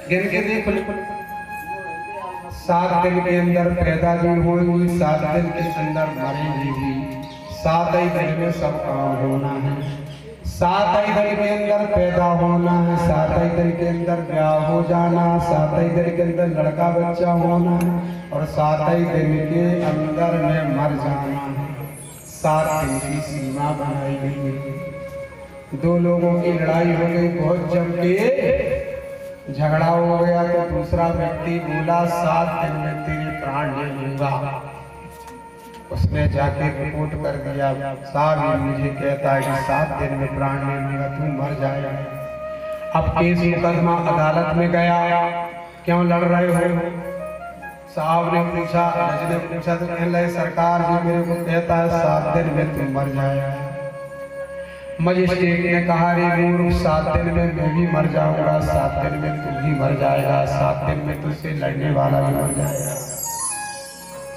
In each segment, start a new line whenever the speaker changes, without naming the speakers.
गिन के देख लो, 7 दिन के अंदर पैदा भी होंगी, 7 दिन के अंदर मरेंगी भी। 7 ही दिन में सब काम होना है। 7 ही दिन के अंदर पैदा होना है, 7 ही दिन के अंदर ब्याह हो जाना, 7 ही दिन के अंदर लड़का बच्चा होना है और 7 ही दिन के अंदर में मर जाना है। 7 दिन की सीमा बनाई गई है। 2 लोगों की लड़ाई हो गई, बहुत जम के झगड़ा हो गया तो दूसरा व्यक्ति बोला 7 दिन में तेरे प्राण ले लूंगा। उसने जाके रिपोर्ट कर दिया, साहब ये मुझे कहता है कि 7 दिन में प्राण ले लूंगा, तू मर जाएगा। अब केस मुकदमा अदालत में गया, क्यों लड़ रहे हो? साहब ने पूछा, जज ने पूछा तो कहने लगे सरकार जी मेरे को कहता है 7 दिन में तू मर जाएगा। मजिस्ट्रेट ने कहा रे मूर्ख, 7 दिन में मैं भी मर जाऊंगा, 7 दिन में तू भी मर जाएगा, 7 दिन में तुझसे लड़ने वाला भी मर जाएगा।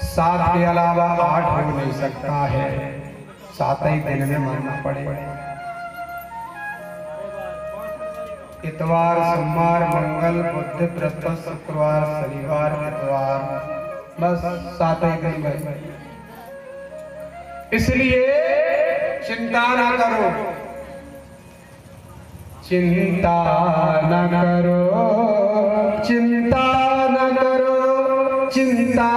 7 के अलावा 8 हो नहीं सकता है, 7 ही दिन में मरना पड़ेगा। इतवार, सोमवार, मंगल, बुध, बृहस्पति, शुक्रवार, शनिवार, इतवार, बस 7 ही दिन में। इसलिए चिंता न करो, चिंता न करो, चिंता न करो, चिंता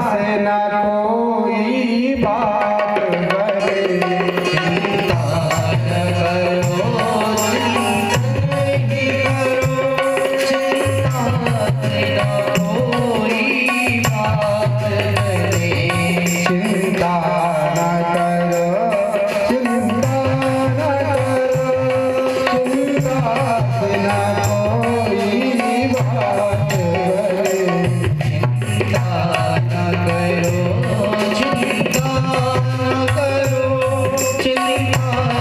से न कोई बात बने। चिंता न करो, चिंता से न कोई बात बने। चिंता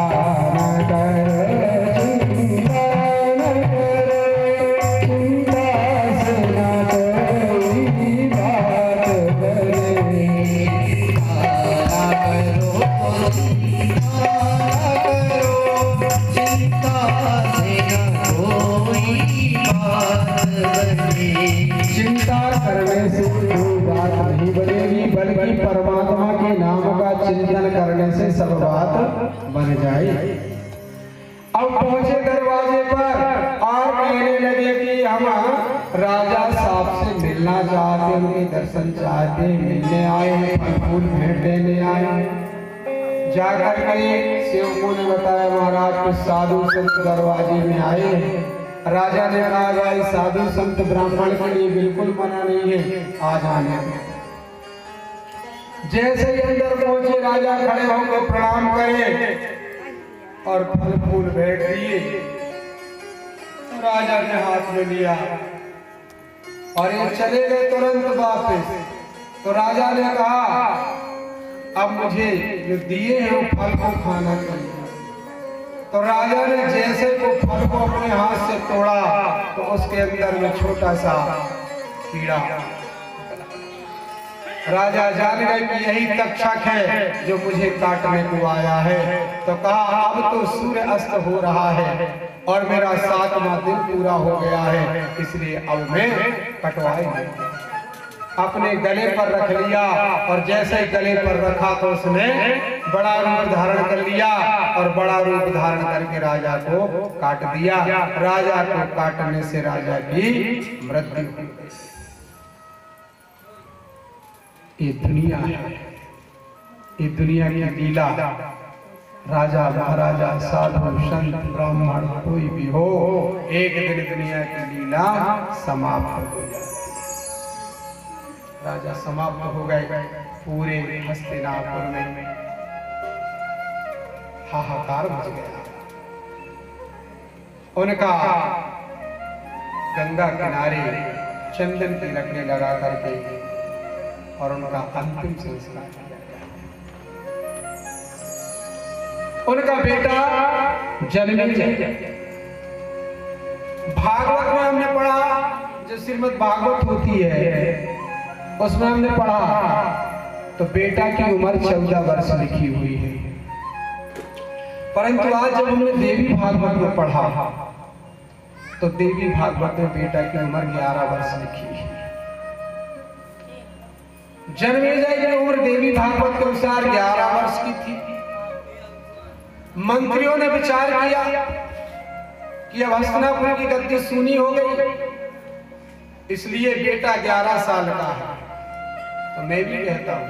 न करो, सब बात बन जाए। अब पहुंचे दरवाजे पर और कहने लगे कि हम राजा साहब से मिलना चाहते, उनके दर्शन चाहते, मिलने आए, फल फूल भेंट देने आए। जाकर के सेवकों ने बताया महाराज कुछ साधु संत दरवाजे में आए। राजा ने कहा भाई साधु संत ब्राह्मण के लिए बिल्कुल मना नहीं है, आ जाने। जैसे ही अंदर पहुंचे राजा खड़े होकर प्रणाम करे और फल फूल भेंट दिए। राजा ने हाथ में लिया और ये चले गए तुरंत वापस। तो राजा ने कहा अब मुझे जो दिए हैं वो फल को खाना चाहिए। तो राजा ने जैसे वो फल को अपने हाथ से तोड़ा तो उसके अंदर में छोटा सा कीड़ा। राजा जान गए कि यही तक्षक है जो मुझे काटने को आया है। तो कहा अब तो सूर्य अस्त हो रहा है और मेरा 7वां दिन पूरा हो गया है, इसलिए अब मैं कटवाई अपने गले पर रख लिया। और जैसे गले पर रखा तो उसने बड़ा रूप धारण कर लिया और बड़ा रूप धारण करके राजा को काट दिया। राजा को काटने से राजा की मृत्यु हुई। ये दुनिया है, ये दुनिया की लीला। राजा महाराजा साधु संत ब्राह्मण कोई भी हो, एक दिन दुनिया की लीला समाप्त हो जाए। राजा समाप्त हो गए। पूरे हस्तिनापुर में हाहाकार मच गया। उनका गंगा किनारे चंदन की लकड़ी लगा करके और उनका अंतिम संस्कार किया गया। उनका बेटा जन्मेजय, भागवत में हमने पढ़ा, जो श्रीमद् भागवत होती है उसमें हमने पढ़ा तो बेटा की उम्र 14 वर्ष लिखी हुई है। परंतु आज जब हमने देवी भागवत में पढ़ा तो देवी भागवत में बेटा की उम्र 11 वर्ष लिखी है। जन्मेजय की उम्र देवी भागवत के अनुसार 11 वर्ष की थी। मंत्रियों ने विचार किया कि अब हस्तिनापुर की गद्दी सूनी हो गई, इसलिए बेटा 11 साल का है। तो मैं भी कहता हूं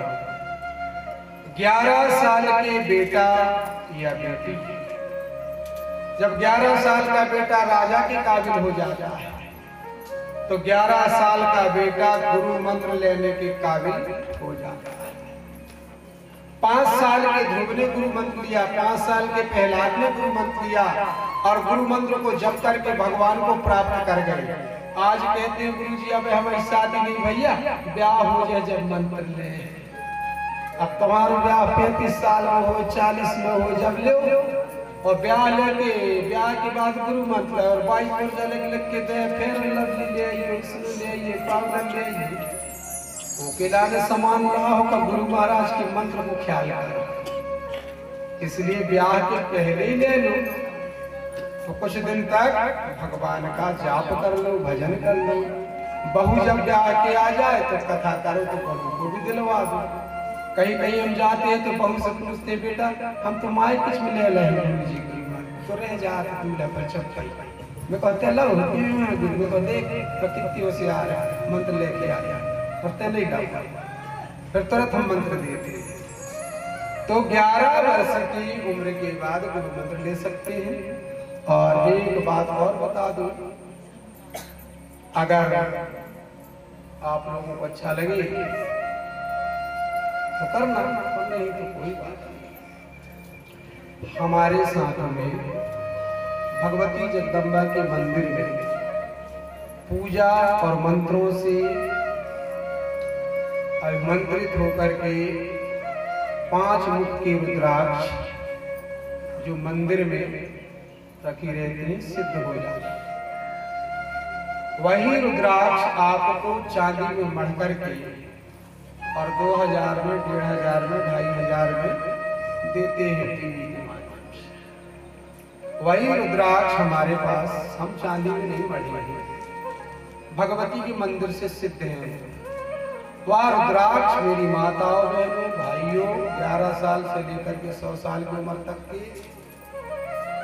11 साल के बेटा या बेटी, जब 11 साल का बेटा राजा के काबिल हो जाता है तो 11 साल का बेटा गुरु मंत्र लेने के काबिल हो जाता है। 5 साल के ध्रुव ने गुरु मंत्र लिया, 5 साल के प्रहलाद ने गुरु मंत्र लिया और गुरु मंत्र को जप करके भगवान को प्राप्त कर गए। आज कहते हैं गुरु जी अब हमारी शादी नहीं भैया, ब्याह हो जाए जब मंत्र ले। अब तुम्हारा ब्याह 35 साल में हो, 40 में हो, जब ले और ब्याह लेके ब्याह के बाद गुरु मंत्र और 22 वर्ष लिख के दे, फिर लवली ले आइए, इसमें ले आइए, पावन ले आइए। ओकेला ने समान रहा होगा गुरु महाराज के मंत्र को ख्याल करो, इसलिए ब्याह के पहले ही ले लो तो कुछ दिन तक भगवान का जाप कर लो, भजन कर लो। बहू जब ब्याह के आ जाए तो कथा करो तो बहू को भी दिलवा दो। कहीं कहीं हम जाते हैं तो बहू से पूछते बेटा हम तो माए कुछ में ले रहे गुरु जी तो रह जाते दूल्हा पर चप्पल मैं कहते लो गुरु को देख कितनी होशियार है, मंत्र लेके आया पढ़ते नहीं गा, फिर तुरंत हम मंत्र देते। तो 11 वर्ष की उम्र के बाद गुरु मंत्र ले सकते हैं। और एक बात और बता दूं, अगर आप लोगों को अच्छा लगे तो करना, नहीं तो कोई बात नहीं। हमारे साथ में भगवती जगदम्बा के मंदिर में पूजा और मंत्रों से अभिमंत्रित होकर के 5 मुख के रुद्राक्ष जो मंदिर में रखी रहती है सिद्ध हो जाती। वही रुद्राक्ष आपको चांदी में मढ़ करके और 2000 में, 1500 में, 2500 में देते हैं टीवी के माध्यम। वही रुद्राक्ष हमारे पास, हम चांदी में नहीं मढ़े हैं, भगवती के मंदिर से सिद्ध हैं। वह रुद्राक्ष मेरी माताओं बहनों भाइयों 11 साल से लेकर के 100 साल की उम्र तक के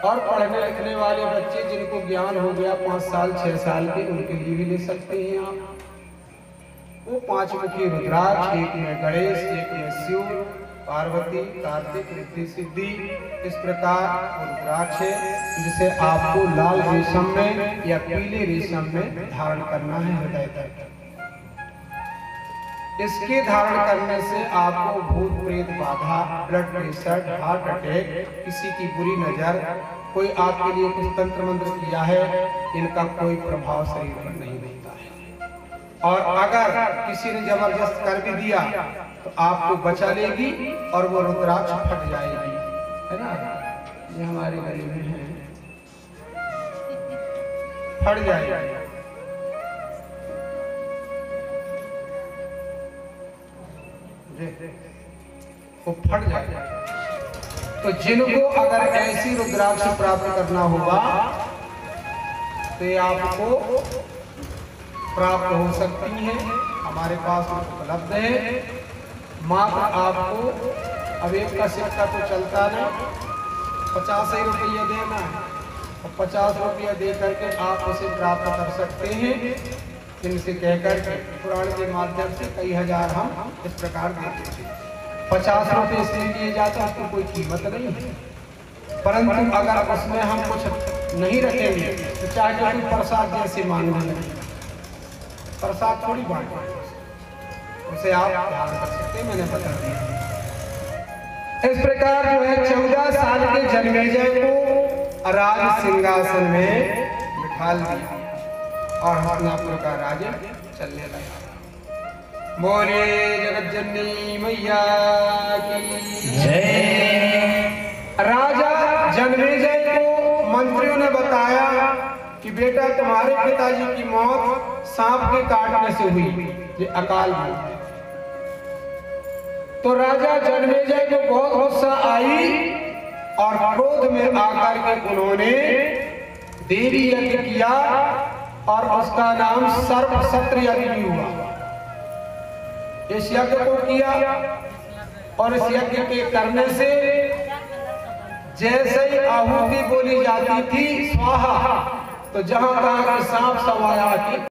और पढ़ने लिखने वाले बच्चे जिनको ज्ञान हो गया 5 साल 6 साल के, उनके लिए भी ले सकते हैं आप। वो 5 मुखी रुद्राक्ष, एक में गणेश, एक में शिव, पार्वती, कार्तिक, रिद्धि सिद्धि, इस प्रकार रुद्राक्ष है जिसे आपको लाल रेशम में या पीले रेशम में धारण करना है हृदय तक। इसके धारण करने से आपको भूत प्रेत बाधा, ब्लड प्रेशर, हार्ट अटैक, किसी की बुरी नजर, कोई आपके लिए कुछ तंत्र मंत्र किया है, इनका कोई प्रभाव शरीर पर नहीं होता है। और अगर किसी ने जबरदस्त कर भी दिया तो आपको बचा लेगी और वो रुद्राक्ष फट जाएगी, है ना। ये हमारे गले में है, फट जाएगी। वो फट जाएगा। तो जिनको अगर ऐसी रुद्राक्ष प्राप्त करना होगा तो ये आपको प्राप्त हो सकती है, हमारे पास उपलब्ध है। मात्र आपको अब एक का सिक्का तो चलता नहीं, 50 ही रुपया देना है और 50 रुपया दे करके आप उसे प्राप्त कर सकते हैं। इनसे कहकर पुराण के माध्यम से कई हजार हम इस प्रकार देते हैं। 50 रुपये इसलिए लिए जाते हैं, उसकी कोई कीमत नहीं है। परंतु अगर उसमें हम कुछ नहीं रखेंगे तो चाहे जो कोई प्रसाद जैसे मांगने लगे, प्रसाद थोड़ी बांटे, उसे आप ध्यान कर सकते, मैंने बता दिया। इस प्रकार जो है 14 साल के जन्मेजय को राज सिंहासन में बिठा लिया और हस्तिनापुर का राज्य चलने लगा। बोले जगत जननी मैया की जय। राजा जन्मेजय को मंत्रियों ने बताया कि बेटा तुम्हारे पिताजी की मौत सांप के काटने से हुई, ये अकाल मौत। तो राजा जन्मेजय को बहुत गुस्सा आई और क्रोध में आकर के उन्होंने देवी यज्ञ किया और उसका नाम सर्प सत्र यज्ञ हुआ। इस यज्ञ को किया और इस यज्ञ के करने से जैसे ही आहुति बोली जाती थी स्वाहा, तो जहां कहा कि सांप सवाया की